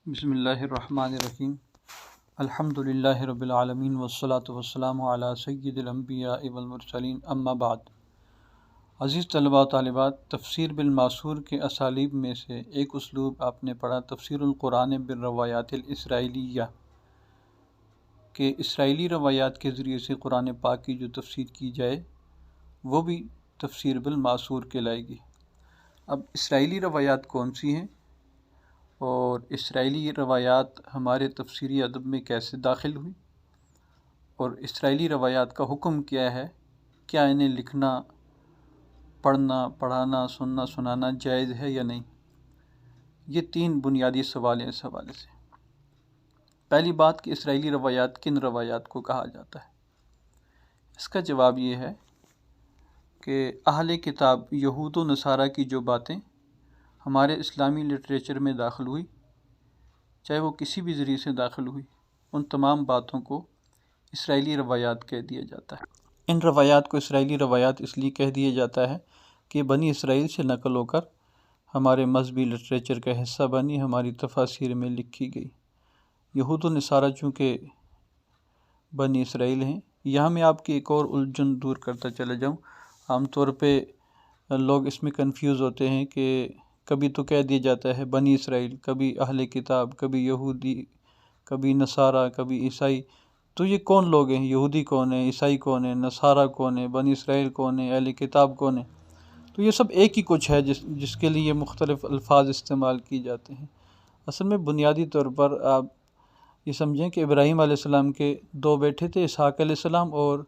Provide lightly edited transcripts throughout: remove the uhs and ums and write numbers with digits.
بسم اللہ الرحمن الرحیم الحمد للہ رب العالمین والصلاة والسلام علی سید الانبیاء والمرسلین اما بعد۔ عزیز طلباء و طالبات، تفسیر بالماثور کے اسالیب میں سے ایک اسلوب آپ نے پڑھا تفسیر القرآن بالروایات الاسرائیلیہ، کہ اسرائیلی روایات کے ذریعے سے قرآن پاک کی جو تفسیر کی جائے وہ بھی تفسیر بالماثور کہلائے گی۔ اب اسرائیلی روایات کون سی ہیں اور اسرائیلی روایات ہمارے تفسیری ادب میں کیسے داخل ہوئی، اور اسرائیلی روایات کا حکم کیا ہے، کیا انہیں لکھنا، پڑھنا، پڑھانا، سننا، سنانا جائز ہے یا نہیں، یہ تین بنیادی سوال ہیں اس حوالے سے۔ پہلی بات کہ اسرائیلی روایات کن روایات کو کہا جاتا ہے، اس کا جواب یہ ہے کہ اہل کتاب یہود و نصارہ کی جو باتیں ہمارے اسلامی لٹریچر میں داخل ہوئی، چاہے وہ کسی بھی ذریعے سے داخل ہوئی، ان تمام باتوں کو اسرائیلی روایات کہہ دیا جاتا ہے۔ ان روایات کو اسرائیلی روایات اس لیے کہہ دیا جاتا ہے کہ بنی اسرائیل سے نقل ہو کر ہمارے مذہبی لٹریچر کا حصہ بنی، ہماری تفاسیر میں لکھی گئی۔ یہود و نصارہ چونکہ بنی اسرائیل ہیں، یہاں میں آپ کی ایک اور الجھن دور کرتا چلا جاؤں۔ عام طور پہ لوگ اس میں کنفیوز ہوتے ہیں کہ کبھی تو کہہ دیا جاتا ہے بنی اسرائیل، کبھی اہل کتاب، کبھی یہودی، کبھی نصارہ، کبھی عیسائی۔ تو یہ کون لوگ ہیں؟ یہودی کون ہیں، عیسائی کون ہیں، نصارہ کون ہیں، بنی اسرائیل کون ہیں، اہل کتاب کون ہیں؟ تو یہ سب ایک ہی کچھ ہے جس کے لیے مختلف الفاظ استعمال کی جاتے ہیں۔ اصل میں بنیادی طور پر آپ یہ سمجھیں کہ ابراہیم علیہ السلام کے دو بیٹے تھے، اسحاق علیہ السلام اور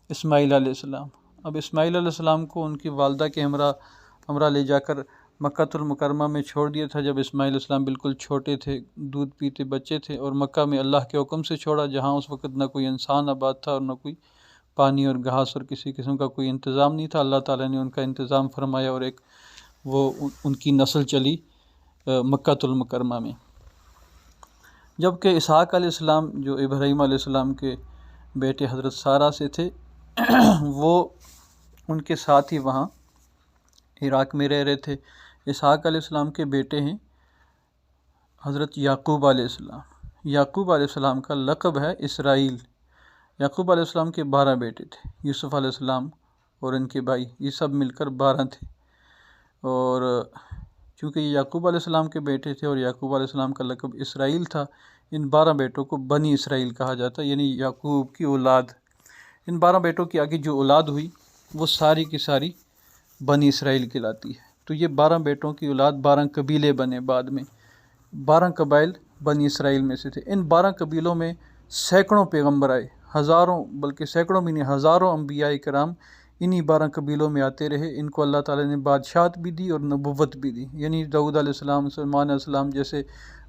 اسماعیل علیہ السلام۔ اب اسماعیل علیہ السلام کو ان کی والدہ کے ہمراہ لے جا کر مکہ المکرمہ میں چھوڑ دیا تھا، جب اسماعیل علیہ السلام بالکل چھوٹے تھے، دودھ پیتے بچے تھے، اور مکہ میں اللہ کے حکم سے چھوڑا، جہاں اس وقت نہ کوئی انسان آباد تھا اور نہ کوئی پانی اور گھاس اور کسی قسم کا کوئی انتظام نہیں تھا۔ اللہ تعالیٰ نے ان کا انتظام فرمایا اور ایک ان کی نسل چلی مکہ المکرمہ میں۔ جبکہ اسحاق علیہ السلام جو ابراہیم علیہ السلام کے بیٹے حضرت سارہ سے تھے، وہ ان کے ساتھ ہی وہاں عراق میں رہ رہے تھے۔ اسحاق علیہ السلام کے بیٹے ہیں حضرت یعقوب علیہ السلام۔ یعقوب علیہ السلام کا لقب ہے اسرائیل۔ یعقوب علیہ السلام کے 12 بیٹے تھے، یوسف علیہ السلام اور ان کے بھائی، یہ سب مل کر 12 تھے۔ اور چونکہ یہ یعقوب علیہ السلام کے بیٹے تھے اور یعقوب علیہ السلام کا لقب اسرائیل تھا، ان 12 بیٹوں کو بنی اسرائیل کہا جاتا ہے، یعنی یعقوب کی اولاد۔ ان 12 بیٹوں کی آگے جو اولاد ہوئی وہ ساری کی ساری بنی اسرائیل کہلاتی ہے۔ تو یہ 12 بیٹوں کی اولاد 12 قبیلے بنے، بعد میں 12 قبائل بنی اسرائیل میں سے تھے۔ ان 12 قبیلوں میں سینکڑوں پیغمبر آئے، ہزاروں، بلکہ سینکڑوں بھی نہیں، ہزاروں انبیاء کرام انہی 12 قبیلوں میں آتے رہے۔ ان کو اللہ تعالیٰ نے بادشاہت بھی دی اور نبوت بھی دی، یعنی داؤد علیہ السلام، سلیمان علیہ السلام جیسے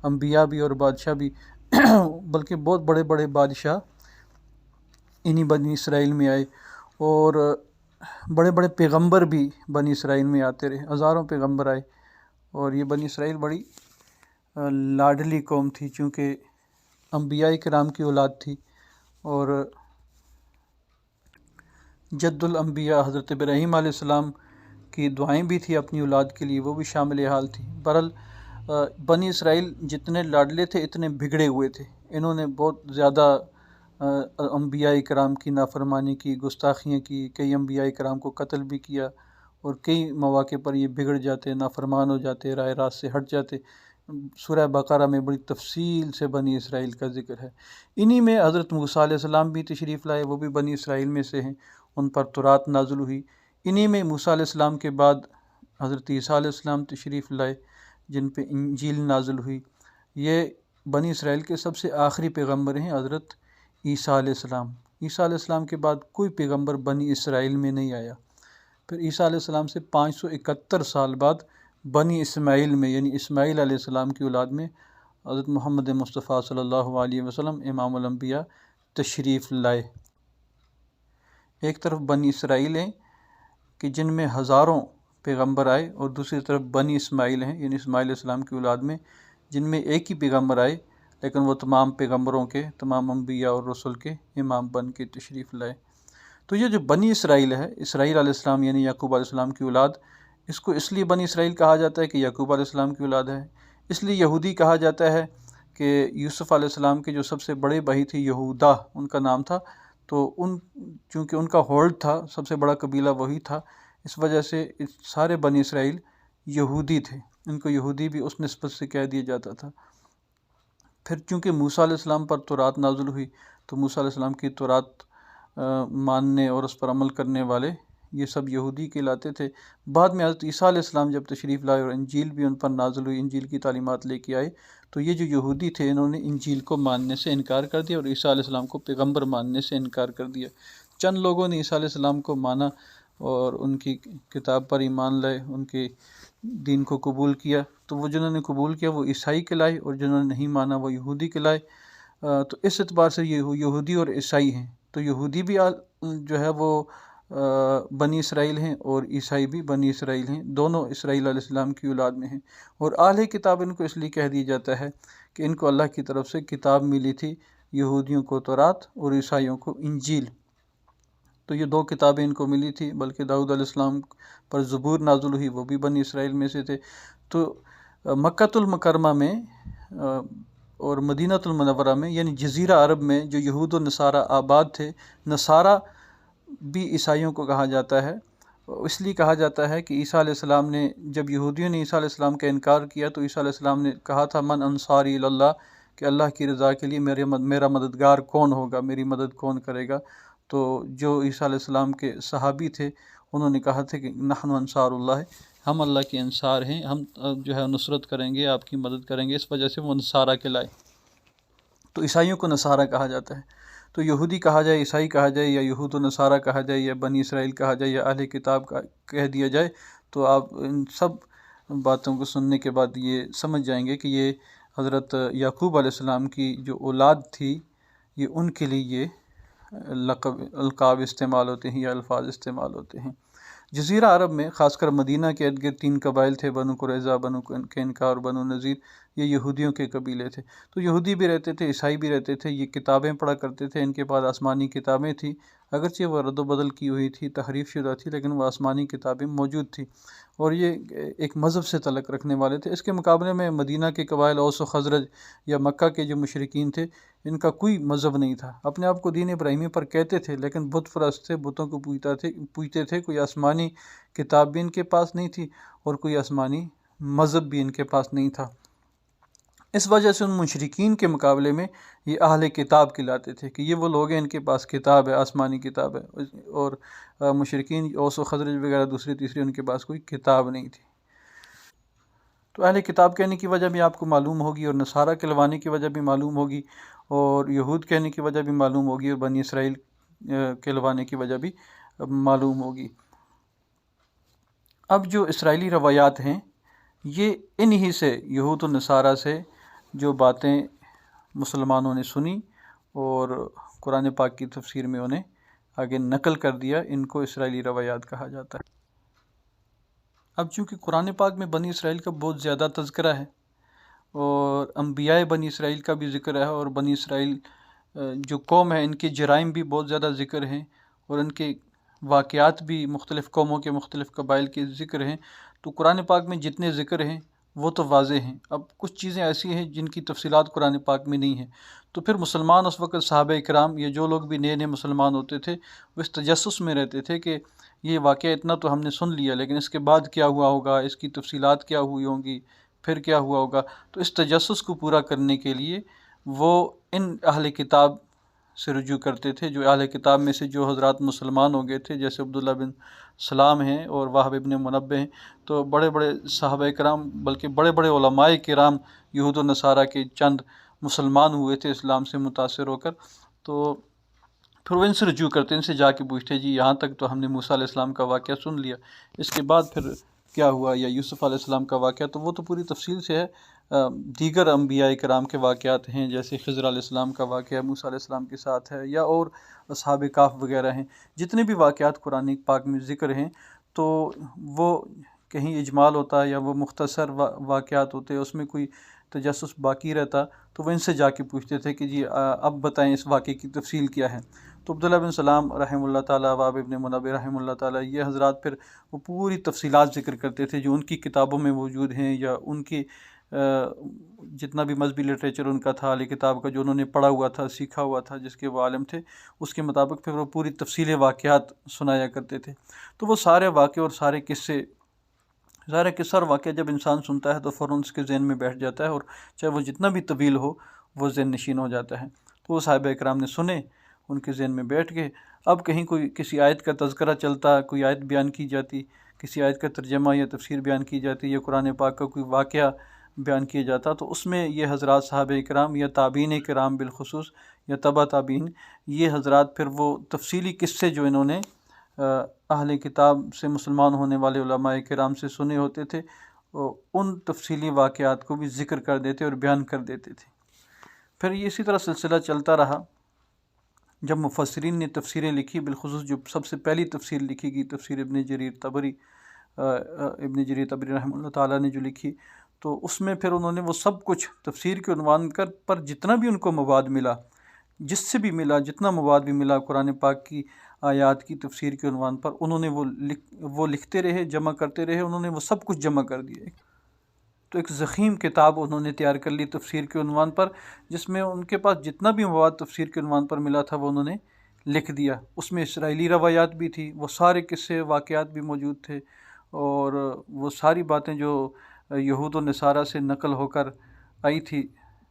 انبیاء بھی اور بادشاہ بھی، بلکہ بہت بڑے بڑے بادشاہ انہی بنی اسرائیل میں آئے، اور بڑے بڑے پیغمبر بھی بنی اسرائیل میں آتے رہے، ہزاروں پیغمبر آئے۔ اور یہ بنی اسرائیل بڑی لاڈلی قوم تھی، چونکہ انبیاء کرام کی اولاد تھی، اور جد الانبیاء حضرت ابراہیم علیہ السلام کی دعائیں بھی تھی اپنی اولاد کے لیے، وہ بھی شامل حال تھی۔ بہرحال بنی اسرائیل جتنے لاڈلے تھے اتنے بگڑے ہوئے تھے، انہوں نے بہت زیادہ انبیاء کرام کی نافرمانی کی، گستاخیاں کی، کئی انبیاء کرام کو قتل بھی کیا، اور کئی مواقع پر یہ بگڑ جاتے، نافرمان ہو جاتے، راہ راست سے ہٹ جاتے۔ سورہ بقرہ میں بڑی تفصیل سے بنی اسرائیل کا ذکر ہے۔ انہی میں حضرت موسیٰ علیہ السلام بھی تشریف لائے، وہ بھی بنی اسرائیل میں سے ہیں، ان پر تورات نازل ہوئی۔ انہی میں موسیٰ علیہ السلام کے بعد حضرت عیسیٰ علیہ السلام تشریف لائے، جن پہ انجیل نازل ہوئی۔ یہ بنی اسرائیل کے سب سے آخری پیغمبر ہیں حضرت عیسیٰ علیہ السلام۔ عیسیٰ علیہ السلام کے بعد کوئی پیغمبر بنی اسرائیل میں نہیں آیا۔ پھر عیسیٰ علیہ السلام سے 571 سال بعد بنی اسماعیل میں، یعنی اسماعیل علیہ السلام کی اولاد میں، حضرت محمد مصطفیٰ صلی اللہ علیہ وسلم امام الانبیاء تشریف لائے۔ ایک طرف بنی اسرائیل ہیں کہ جن میں ہزاروں پیغمبر آئے، اور دوسری طرف بنی اسماعیل ہیں، یعنی اسماعیل علیہ السلام کی اولاد میں، جن میں ایک ہی پیغمبر آئے، لیکن وہ تمام پیغمبروں کے، تمام انبیاء اور رسل کے امام بن کے تشریف لائے۔ تو یہ جو بنی اسرائیل ہے، اسرائیل علیہ السلام یعنی یعقوب علیہ السلام کی اولاد، اس کو اس لیے بنی اسرائیل کہا جاتا ہے کہ یعقوب علیہ السلام کی اولاد ہے۔ اس لیے یہودی کہا جاتا ہے کہ یوسف علیہ السلام کے جو سب سے بڑے بھائی تھے یہودا ان کا نام تھا، تو چونکہ ان کا ہولڈ تھا، سب سے بڑا قبیلہ وہی تھا، اس وجہ سے سارے بنی اسرائیل یہودی تھے، ان کو یہودی بھی اس نسبت سے کہہ دیا جاتا تھا۔ پھر چونکہ موسیٰ علیہ السلام پر تورات نازل ہوئی، تو موسیٰ علیہ السلام کی تورات ماننے اور اس پر عمل کرنے والے یہ سب یہودی کہلاتے تھے۔ بعد میں حضرت عیسیٰ علیہ السلام جب تشریف لائے اور انجیل بھی ان پر نازل ہوئی، انجیل کی تعلیمات لے کے آئے، تو یہ جو یہودی تھے انہوں نے انجیل کو ماننے سے انکار کر دیا اور عیسیٰ علیہ السلام کو پیغمبر ماننے سے انکار کر دیا۔ چند لوگوں نے عیسیٰ علیہ السلام کو مانا اور ان کی کتاب پر ایمان لائے، ان کے دین کو قبول کیا، تو وہ جنہوں نے قبول کیا وہ عیسائی کہلائے، اور جنہوں نے نہیں مانا وہ یہودی کہلائے۔ تو اس اعتبار سے یہ یہودی اور عیسائی ہیں، تو یہودی بھی جو ہے وہ بنی اسرائیل ہیں اور عیسائی بھی بنی اسرائیل ہیں، دونوں اسرائیل علیہ السلام کی اولاد میں ہیں۔ اور اہل کتاب ان کو اس لیے کہہ دیا جاتا ہے کہ ان کو اللہ کی طرف سے کتاب ملی تھی، یہودیوں کو تورات اور عیسائیوں کو انجیل۔ تو یہ دو کتابیں ان کو ملی تھی، بلکہ داؤد علیہ السلام پر زبور نازل ہوئی، وہ بھی بنی اسرائیل میں سے تھے۔ تو مکۃ المکرمہ میں اور مدینۃ المنورہ میں، یعنی جزیرہ عرب میں جو یہود و نصارہ آباد تھے، نصارہ بھی عیسائیوں کو کہا جاتا ہے، اس لیے کہا جاتا ہے کہ عیسیٰ علیہ السلام نے جب یہودیوں نے عیسیٰ علیہ السلام کا انکار کیا تو عیسیٰ علیہ السلام نے کہا تھا من انصاری اللہ، کہ اللہ کی رضا کے لیے میرا مددگار کون ہوگا، میری مدد کون کرے گا۔ تو جو عیسیٰ علیہ السلام کے صحابی تھے انہوں نے کہا تھا کہ نحن انصار اللہ، ہم اللہ کے انصار ہیں، ہم جو ہے نصرت کریں گے، آپ کی مدد کریں گے، اس وجہ سے وہ نصارہ کہلائے۔ تو عیسائیوں کو نصارہ کہا جاتا ہے۔ تو یہودی کہا جائے، عیسائی کہا جائے، یا یہود و نصارہ کہا جائے، یا بنی اسرائیل کہا جائے، یا اہل کتاب کہہ دیا جائے، تو آپ ان سب باتوں کو سننے کے بعد یہ سمجھ جائیں گے کہ یہ حضرت یعقوب علیہ السلام کی جو اولاد تھی، یہ ان کے لیے یہ القاب استعمال ہوتے ہیں یا الفاظ استعمال ہوتے ہیں۔ جزیرہ عرب میں خاص کر مدینہ کے ارد گرد 3 قبائل تھے، بنو قریظہ، بنو قینقاع اور بنو نذیر، یہ یہودیوں کے قبیلے تھے۔ تو یہودی بھی رہتے تھے، عیسائی بھی رہتے تھے، یہ کتابیں پڑھا کرتے تھے، ان کے پاس آسمانی کتابیں تھیں، اگرچہ وہ رد و بدل کی ہوئی تھی، تحریف شدہ تھی، لیکن وہ آسمانی کتابیں موجود تھیں، اور یہ ایک مذہب سے تعلق رکھنے والے تھے۔ اس کے مقابلے میں مدینہ کے قبائل اوس و خزرج یا مکہ کے جو مشرکین تھے، ان کا کوئی مذہب نہیں تھا، اپنے آپ کو دین ابراہیمی پر کہتے تھے، لیکن بت پرست تھے، بتوں کو پوجتے تھے، کوئی آسمانی کتاب بھی ان کے پاس نہیں تھی اور کوئی آسمانی مذہب بھی ان کے پاس نہیں تھا۔ اس وجہ سے ان مشرکین کے مقابلے میں یہ اہل کتاب کہلاتے تھے کہ یہ وہ لوگ ہیں ان کے پاس کتاب ہے، آسمانی کتاب ہے، اور مشرکین اوس و خزرج وغیرہ دوسری تیسری ان کے پاس کوئی کتاب نہیں تھی۔ تو اہل کتاب کہنے کی وجہ بھی آپ کو معلوم ہوگی، اور نصارہ کہلوانے کی وجہ بھی معلوم ہوگی، اور یہود کہنے کی وجہ بھی معلوم ہوگی، اور بنی اسرائیل کہلوانے کی وجہ بھی معلوم ہوگی۔ اب جو اسرائیلی روایات ہیں، یہ انہی سے، یہود و نصارہ سے جو باتیں مسلمانوں نے سنی اور قرآن پاک کی تفسیر میں انہیں آگے نقل کر دیا، ان کو اسرائیلی روایات کہا جاتا ہے۔ اب چونکہ قرآن پاک میں بنی اسرائیل کا بہت زیادہ تذکرہ ہے، اور انبیاء بنی اسرائیل کا بھی ذکر ہے، اور بنی اسرائیل جو قوم ہے ان کے جرائم بھی بہت زیادہ ذکر ہیں، اور ان کے واقعات بھی مختلف قوموں کے مختلف قبائل کے ذکر ہیں، تو قرآن پاک میں جتنے ذکر ہیں وہ تو واضح ہیں۔ اب کچھ چیزیں ایسی ہیں جن کی تفصیلات قرآن پاک میں نہیں ہیں، تو پھر مسلمان اس وقت صحابہ کرام، یہ جو لوگ بھی نئے نئے مسلمان ہوتے تھے، وہ اس تجسس میں رہتے تھے کہ یہ واقعہ اتنا تو ہم نے سن لیا، لیکن اس کے بعد کیا ہوا ہوگا، اس کی تفصیلات کیا ہوئی ہوں گی، پھر کیا ہوا ہوگا۔ تو اس تجسس کو پورا کرنے کے لیے وہ ان اہل کتاب سے رجوع کرتے تھے، جو اہل کتاب میں سے جو حضرات مسلمان ہو گئے تھے، جیسے عبداللہ بن سلام ہیں اور وہب ابن منبہ ہیں، تو بڑے بڑے صحابہ کرام، بلکہ بڑے بڑے علماء کرام یہود و نصارہ کے چند مسلمان ہوئے تھے اسلام سے متاثر ہو کر، تو پھر وہ ان سے رجوع کرتے، ان سے جا کے پوچھتے جی یہاں تک تو ہم نے موسیٰ علیہ السلام کا واقعہ سن لیا، اس کے بعد پھر کیا ہوا، یا یوسف علیہ السلام کا واقعہ، تو وہ تو پوری تفصیل سے ہے۔ دیگر انبیاء کرام کے واقعات ہیں، جیسے خضر علیہ السلام کا واقعہ موسیٰ علیہ السلام کے ساتھ ہے، یا اور اصحاب کہف وغیرہ ہیں، جتنے بھی واقعات قرآن پاک میں ذکر ہیں، تو وہ کہیں اجمال ہوتا ہے یا وہ مختصر واقعات ہوتے ہیں، اس میں کوئی تجسس باقی رہتا، تو وہ ان سے جا کے پوچھتے تھے کہ جی اب بتائیں اس واقعے کی تفصیل کیا ہے۔ تو عبداللہ بن سلام رحمہ اللہ تعالیٰ، وہب ابن منبہ رحمہ اللہ تعالیٰ، یہ حضرات پھر وہ پوری تفصیلات ذکر کرتے تھے جو ان کی کتابوں میں موجود ہیں، یا ان کی جتنا بھی مذہبی لٹریچر ان کا تھا، اہل کتاب کا جو انہوں نے پڑھا ہوا تھا، سیکھا ہوا تھا، جس کے وہ عالم تھے، اس کے مطابق پھر وہ پوری تفصیل واقعات سنایا کرتے تھے۔ تو وہ سارے واقعے اور سارے قصے، ظاہر قصہ اور واقعہ جب انسان سنتا ہے تو فوراً اس کے ذہن میں بیٹھ جاتا ہے، اور چاہے وہ جتنا بھی طویل ہو وہ ذہن نشین ہو جاتا ہے۔ تو وہ صحابہ کرام نے سنے، ان کے ذہن میں بیٹھ گئے۔ اب کہیں کوئی کسی آیت کا تذکرہ چلتا، کوئی آیت بیان کی جاتی، کسی آیت کا ترجمہ یا تفسیر بیان کی جاتی، یا قرآن پاک کا کوئی واقعہ بیان کیا جاتا، تو اس میں یہ حضرات صحابہ کرام یا تابعین کرام بالخصوص یا تبع تابعین، یہ حضرات پھر وہ تفصیلی قصے جو انہوں نے اہل کتاب سے مسلمان ہونے والے علماء کرام سے سنے ہوتے تھے، ان تفصیلی واقعات کو بھی ذکر کر دیتے اور بیان کر دیتے تھے۔ پھر یہ اسی طرح سلسلہ چلتا رہا۔ جب مفسرین نے تفسیریں لکھی، بالخصوص جو سب سے پہلی تفسیر لکھی گئی، تفسیر ابن جریر طبری رحمہ اللہ تعالیٰ نے جو لکھی، تو اس میں پھر انہوں نے وہ سب کچھ تفسیر کے عنوان پر جتنا بھی ان کو مواد ملا، جس سے بھی ملا، جتنا مواد بھی ملا قرآن پاک کی آیات کی تفسیر کے عنوان پر، انہوں نے وہ لکھتے رہے، جمع کرتے رہے، انہوں نے وہ سب کچھ جمع کر دیا۔ تو ایک ضخیم کتاب انہوں نے تیار کر لی تفسیر کے عنوان پر، جس میں ان کے پاس جتنا بھی مواد تفسیر کے عنوان پر ملا تھا وہ انہوں نے لکھ دیا۔ اس میں اسرائیلی روایات بھی تھی، وہ سارے قصے واقعات بھی موجود تھے، اور وہ ساری باتیں جو یہود و نصارہ سے نقل ہو کر آئی تھی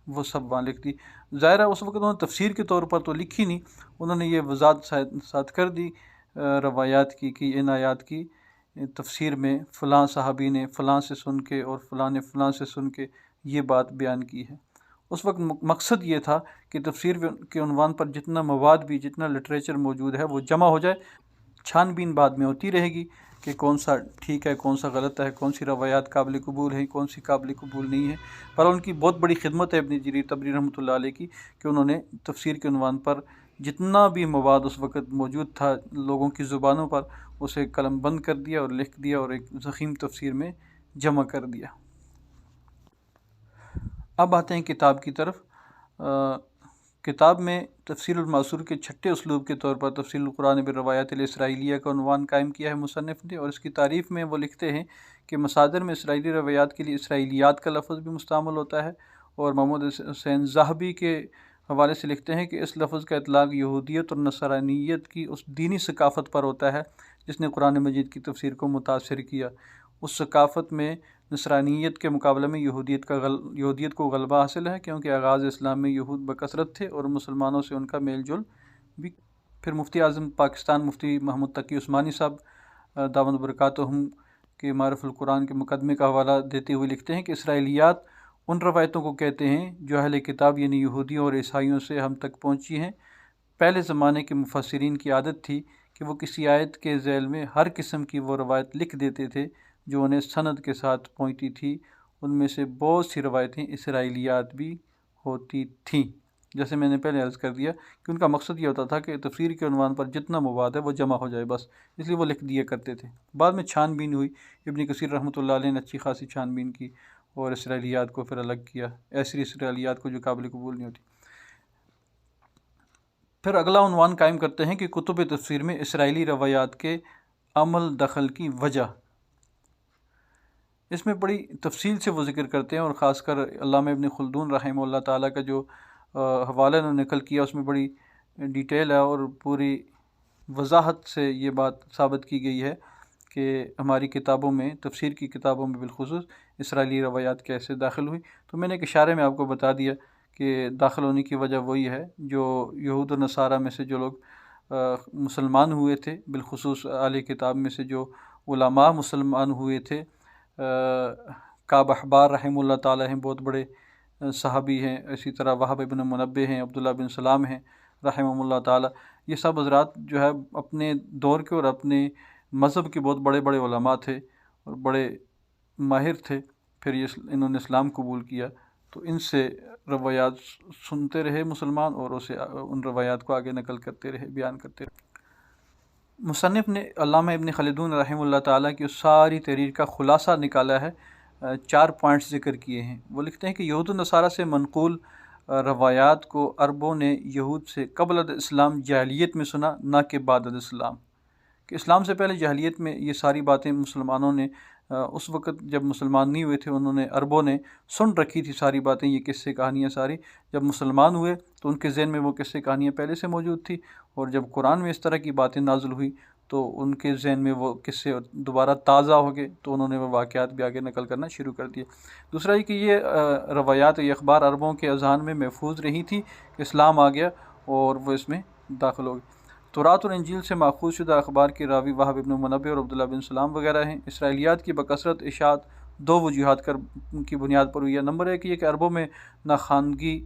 وہ سب وہاں لکھ دی۔ ظاہر ہے اس وقت انہوں نے تفسیر کے طور پر تو لکھی نہیں، انہوں نے یہ وضاحت ساتھ کر دی روایات کی کہ ان آیات کی تفسیر میں فلاں صحابی نے فلاں سے سن کے اور فلاں نے فلاں سے سن کے یہ بات بیان کی ہے۔ اس وقت مقصد یہ تھا کہ تفسیر کے عنوان پر جتنا مواد بھی، جتنا لٹریچر موجود ہے وہ جمع ہو جائے، چھان بین بعد میں ہوتی رہے گی کہ کون سا ٹھیک ہے، کون سا غلط ہے، کون سی روایات قابل قبول ہیں، کون سی قابل قبول نہیں ہے۔ پر ان کی بہت بڑی خدمت ہے ابن جریر طبری رحمۃ اللہ علیہ کی، کہ انہوں نے تفسیر کے عنوان پر جتنا بھی مواد اس وقت موجود تھا لوگوں کی زبانوں پر، اسے قلم بند کر دیا اور لکھ دیا اور ایک ضخیم تفسیر میں جمع کر دیا۔ اب آتے ہیں کتاب کی طرف۔ کتاب میں تفسیر الماثور کے چھٹے اسلوب کے طور پر تفسیر القرآن بالروایات الاسرائیلیہ کا عنوان قائم کیا ہے مصنف نے، اور اس کی تعریف میں وہ لکھتے ہیں کہ مصادر میں اسرائیلی روایات کے لیے اسرائیلیات کا لفظ بھی مستعمل ہوتا ہے، اور محمد حسین ذہبی کے حوالے سے لکھتے ہیں کہ اس لفظ کا اطلاق یہودیت اور نصرانیت کی اس دینی ثقافت پر ہوتا ہے جس نے قرآن مجید کی تفسیر کو متاثر کیا۔ اس ثقافت میں نصرانیت کے مقابلے میں یہودیت کو غلبہ حاصل ہے، کیونکہ آغاز اسلام میں یہود بکثرت تھے اور مسلمانوں سے ان کا میل جول بھی۔ پھر مفتی اعظم پاکستان مفتی محمد تقی عثمانی صاحب دامت برکاتہم کے معرف القرآن کے مقدمے کا حوالہ دیتے ہوئے لکھتے ہیں کہ اسرائیلیات ان روایتوں کو کہتے ہیں جو اہل کتاب یعنی یہودیوں اور عیسائیوں سے ہم تک پہنچی ہیں۔ پہلے زمانے کے مفسرین کی عادت تھی کہ وہ کسی آیت کے ذیل میں ہر قسم کی وہ روایت لکھ دیتے تھے جو انہیں سند کے ساتھ پہنچتی تھی۔ ان میں سے بہت سی روایتیں اسرائیلیات بھی ہوتی تھیں۔ جیسے میں نے پہلے عرض کر دیا کہ ان کا مقصد یہ ہوتا تھا کہ تفسیر کے عنوان پر جتنا مواد ہے وہ جمع ہو جائے، بس اس لیے وہ لکھ دیا کرتے تھے۔ بعد میں چھان بین ہوئی، ابن کثیر رحمۃ اللہ علیہ نے اچھی خاصی چھان بین کی اور اسرائیلیات کو پھر الگ کیا، ایسی اسرائیلیات کو جو قابل قبول نہیں ہوتی۔ پھر اگلا عنوان قائم کرتے ہیں کہ کتب تفسیر میں اسرائیلی روایات کے عمل دخل کی وجہ۔ اس میں بڑی تفصیل سے وہ ذکر کرتے ہیں، اور خاص کر علامہ ابن خلدون رحمہ اللہ تعالیٰ کا جو حوالہ انہوں نے نقل کیا اس میں بڑی ڈیٹیل ہے اور پوری وضاحت سے یہ بات ثابت کی گئی ہے کہ ہماری کتابوں میں، تفسیر کی کتابوں میں بالخصوص، اسرائیلی روایات کیسے داخل ہوئی۔ تو میں نے ایک اشارے میں آپ کو بتا دیا کہ داخل ہونے کی وجہ وہی ہے جو یہود و نصارہ میں سے جو لوگ مسلمان ہوئے تھے، بالخصوص اہل کتاب میں سے جو علماء مسلمان ہوئے تھے، کعب احبار رحمہ اللہ تعالیٰ ہیں، بہت بڑے صحابی ہیں، اسی طرح وہب ابن منبہ ہیں، عبداللہ بن سلام ہیں رحمہ اللہ تعالیٰ۔ یہ سب حضرات جو ہے اپنے دور کے اور اپنے مذہب کے بہت بڑے بڑے علماء تھے اور بڑے ماہر تھے۔ پھر انہوں نے اسلام قبول کیا، تو ان سے روایات سنتے رہے مسلمان، اور ان روایات کو آگے نقل کرتے رہے، بیان کرتے رہے۔ مصنف نے علامہ ابن خلدون رحمہ اللہ تعالیٰ کی ساری تحریر کا خلاصہ نکالا ہے، 4 پوائنٹس ذکر کیے ہیں۔ وہ لکھتے ہیں کہ یہود و نصارہ سے منقول روایات کو عربوں نے یہود سے قبل اسلام جاہلیت میں سنا، نہ کہ بعد اسلام، کہ اسلام سے پہلے جاہلیت میں یہ ساری باتیں مسلمانوں نے اس وقت جب مسلمان نہیں ہوئے تھے انہوں نے عربوں نے سن رکھی تھی ساری باتیں، یہ قصے کہانیاں ساری. جب مسلمان ہوئے تو ان کے ذہن میں وہ قصے کہانیاں پہلے سے موجود تھی، اور جب قرآن میں اس طرح کی باتیں نازل ہوئی تو ان کے ذہن میں وہ قصے دوبارہ تازہ ہو گئے، تو انہوں نے وہ واقعات بھی آگے نقل کرنا شروع کر دیے. دوسرا یہ کہ یہ روایات یہ اخبار عربوں کے اذہان میں محفوظ رہی تھی کہ اسلام آ گیا اور وہ اس میں داخل ہو گئے. تورات اور انجیل سے ماخوذ شدہ اخبار کے راوی وہب ابن منبع اور عبداللہ بن سلام وغیرہ ہیں. اسرائیلیات کی بکثرت اشاعت دو وجوہات کی بنیاد پر ہوئی ہے. نمبر ایک یہ کہ عربوں میں ناخواندگی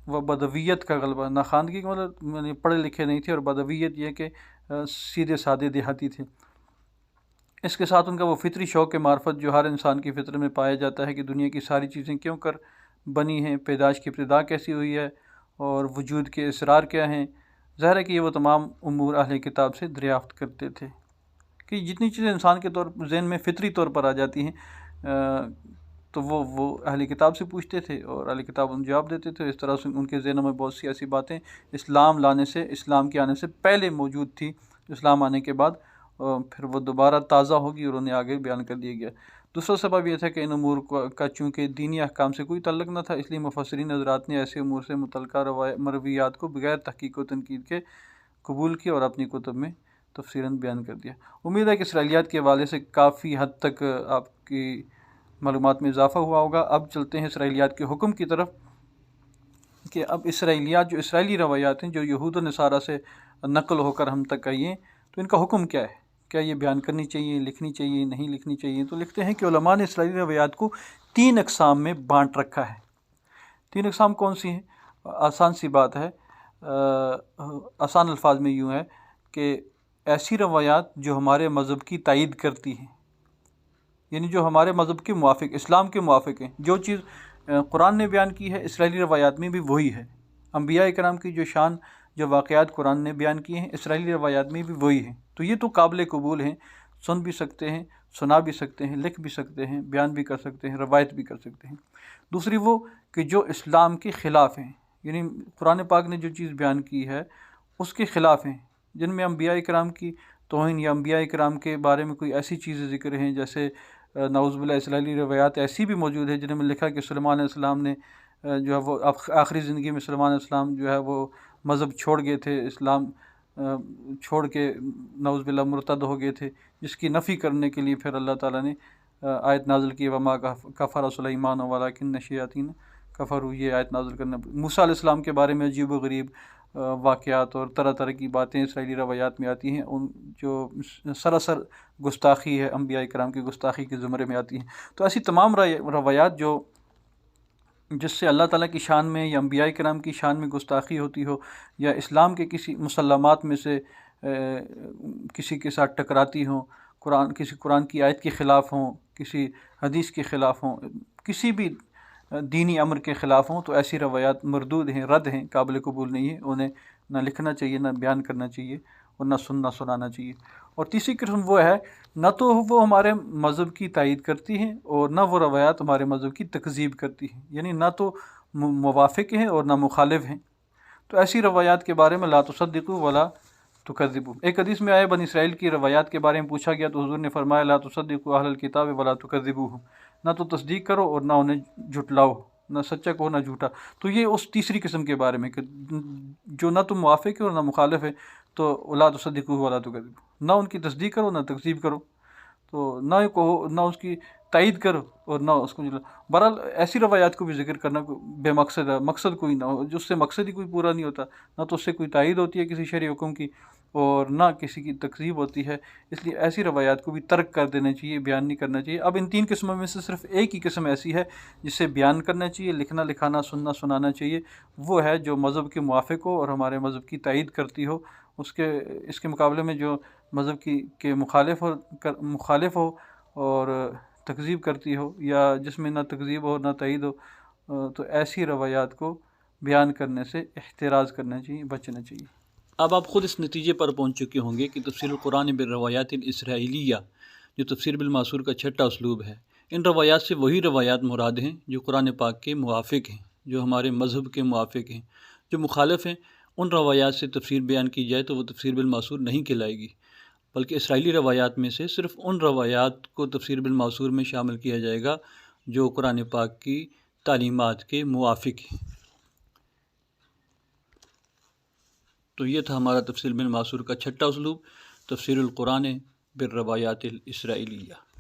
و بدویت کا غلبہ. ناخواندگی کا مطلب یعنی پڑھے لکھے نہیں تھے، اور بدویت یہ کہ سیدھے سادے دیہاتی تھے. اس کے ساتھ ان کا وہ فطری شوق معرفت جو ہر انسان کی فطرت میں پایا جاتا ہے کہ دنیا کی ساری چیزیں کیوں کر بنی ہیں، پیدائش کی ابتدا کیسی ہوئی ہے، اور وجود کے اسرار کیا ہیں. ظاہر ہے کہ یہ وہ تمام امور اہل کتاب سے دریافت کرتے تھے کہ جتنی چیزیں انسان کے ذہن میں فطری طور پر آ جاتی ہیں تو وہ اہل کتاب سے پوچھتے تھے، اور اہل کتاب ان جواب دیتے تھے. اس طرح سے ان کے ذہنوں میں بہت سی ایسی باتیں اسلام کے آنے سے پہلے موجود تھی، اسلام آنے کے بعد پھر وہ دوبارہ تازہ ہوگی اور انہیں آگے بیان کر دیا گیا. دوسرا سبب یہ تھا کہ ان امور کا چونکہ دینی احکام سے کوئی تعلق نہ تھا، اس لیے مفسرین حضرات نے ایسے امور سے متعلقہ مرویات کو بغیر تحقیق و تنقید کے قبول کیا اور اپنی کتب میں تفصیلاً بیان کر دیا. امید ہے کہ اسرائیلیات کے حوالے سے کافی حد تک آپ کی معلومات میں اضافہ ہوا ہوگا. اب چلتے ہیں اسرائیلیات کے حکم کی طرف کہ اب اسرائیلیات جو اسرائیلی روایات ہیں جو یہود و نصارہ سے نقل ہو کر ہم تک آئی ہیں، تو ان کا حکم کیا ہے؟ کیا یہ بیان کرنی چاہیے، لکھنی چاہیے، نہیں لکھنی چاہیے؟ تو لکھتے ہیں کہ علماء نے اسرائیلی روایات کو 3 اقسام میں بانٹ رکھا ہے. 3 اقسام کون سی ہیں؟ آسان سی بات ہے، آسان الفاظ میں یوں ہے کہ ایسی روایات جو ہمارے مذہب کی تائید کرتی ہیں، یعنی جو ہمارے مذہب کے موافق، اسلام کے موافق ہیں. جو چیز قرآن نے بیان کی ہے اسرائیلی روایات میں بھی وہی ہے. انبیاء کرام کی جو شان جو واقعات قرآن نے بیان کیے ہیں اسرائیلی روایات میں بھی وہی ہیں. تو یہ تو قابل قبول ہیں، سن بھی سکتے ہیں، سنا بھی سکتے ہیں، لکھ بھی سکتے ہیں، بیان بھی کر سکتے ہیں، روایت بھی کر سکتے ہیں. دوسری وہ کہ جو اسلام کے خلاف ہیں، یعنی قرآن پاک نے جو چیز بیان کی ہے اس کے خلاف ہیں، جن میں انبیاء کرام کی توہین یا انبیاء کرام کے بارے میں کوئی ایسی چیزیں ذکر ہیں، جیسے نعوذ باللہ اسرائیلی روایات ایسی بھی موجود ہے جنہیں میں لکھا کہ سلیمان علیہ السلام نے جو ہے وہ آخری زندگی میں سلیمان علیہ السلام جو ہے وہ مذہب چھوڑ گئے تھے، اسلام چھوڑ کے نعوذ باللہ مرتد ہو گئے تھے، جس کی نفی کرنے کے لیے پھر اللہ تعالیٰ نے آیت نازل کی وما کفر سلیمان ولکن الشیاطین کفروا. یہ آیت نازل کرنا موسیٰ علیہ السلام کے بارے میں عجیب و غریب واقعات اور طرح طرح کی باتیں اسرائیلی روایات میں آتی ہیں، ان جو سراسر گستاخی ہے، انبیاء کرام کی گستاخی کے زمرے میں آتی ہیں. تو ایسی تمام روایات جو جس سے اللہ تعالیٰ کی شان میں یا انبیاء کرام کی شان میں گستاخی ہوتی ہو، یا اسلام کے کسی مسلمات میں سے کسی کے ساتھ ٹکراتی ہوں، کسی قرآن کی آیت کے خلاف ہوں، کسی حدیث کے خلاف ہوں، کسی بھی دینی امر کے خلاف ہوں، تو ایسی روایات مردود ہیں، رد ہیں، قابل قبول نہیں ہیں. انہیں نہ لکھنا چاہیے، نہ بیان کرنا چاہیے، اور نہ سننا سنانا چاہیے. اور تیسری قسم وہ ہے نہ تو وہ ہمارے مذہب کی تائید کرتی ہیں اور نہ وہ روایات ہمارے مذہب کی تکذیب کرتی ہیں، یعنی نہ تو موافق ہیں اور نہ مخالف ہیں. تو ایسی روایات کے بارے میں لا تصدقوا ولا تکذبوا. ایک حدیث میں آئے بنی اسرائیل کی روایات کے بارے میں پوچھا گیا تو حضور نے فرمایا لا تصدقوا اہل الکتاب ولا تکذبوہم. نہ تو تصدیق کرو اور نہ انہیں جھٹلاؤ، نہ سچا کہو نہ جھوٹا. تو یہ اس تیسری قسم کے بارے میں کہ جو نہ تم موافق ہے اور نہ مخالف ہے، تو لا تصدقوا ولا تکذبوا، نہ ان کی تصدیق کرو نہ تکذیب کرو، تو نہ کہو نہ اس کی تائید کرو اور نہ اس کو بہرحال ایسی روایات کو بھی ذکر کرنا بے مقصد ہے، مقصد کوئی نہ ہو، جس سے مقصد ہی کوئی پورا نہیں ہوتا، نہ تو اس سے کوئی تائید ہوتی ہے کسی شرعی حکم کی اور نہ کسی کی تکذیب ہوتی ہے. اس لیے ایسی روایات کو بھی ترک کر دینا چاہیے، بیان نہیں کرنا چاہیے. اب ان 3 قسموں میں سے صرف ایک ہی قسم ایسی ہے جسے بیان کرنا چاہیے، لکھنا لکھانا سننا سنانا چاہیے. وہ ہے جو مذہب کے موافق ہو اور ہمارے مذہب کی تائید کرتی ہو. اس کے مقابلے میں جو مذہب کے مخالف ہو اور تکذیب کرتی ہو، یا جس میں نہ تکذیب ہو نہ تائید ہو، تو ایسی روایات کو بیان کرنے سے احتراز کرنا چاہیے، بچنا چاہیے. اب آپ خود اس نتیجے پر پہنچ چکے ہوں گے کہ تفسیر القرآن بالروایات الاسرائیلیہ جو تفسیر بالماثور کا 6واں اسلوب ہے، ان روایات سے وہی روایات مراد ہیں جو قرآن پاک کے موافق ہیں، جو ہمارے مذہب کے موافق ہیں. جو مخالف ہیں ان روایات سے تفسیر بیان کی جائے تو وہ تفسیر بالماثور نہیں کہلائے گی، بلکہ اسرائیلی روایات میں سے صرف ان روایات کو تفسیر بالماثور میں شامل کیا جائے گا جو قرآن پاک کی تعلیمات کے موافق ہیں۔ تو یہ تھا ہمارا تفسیر بالماثور کا چھٹا اسلوب، تفسیر القرآن بالروایات الاسرائیلیہ۔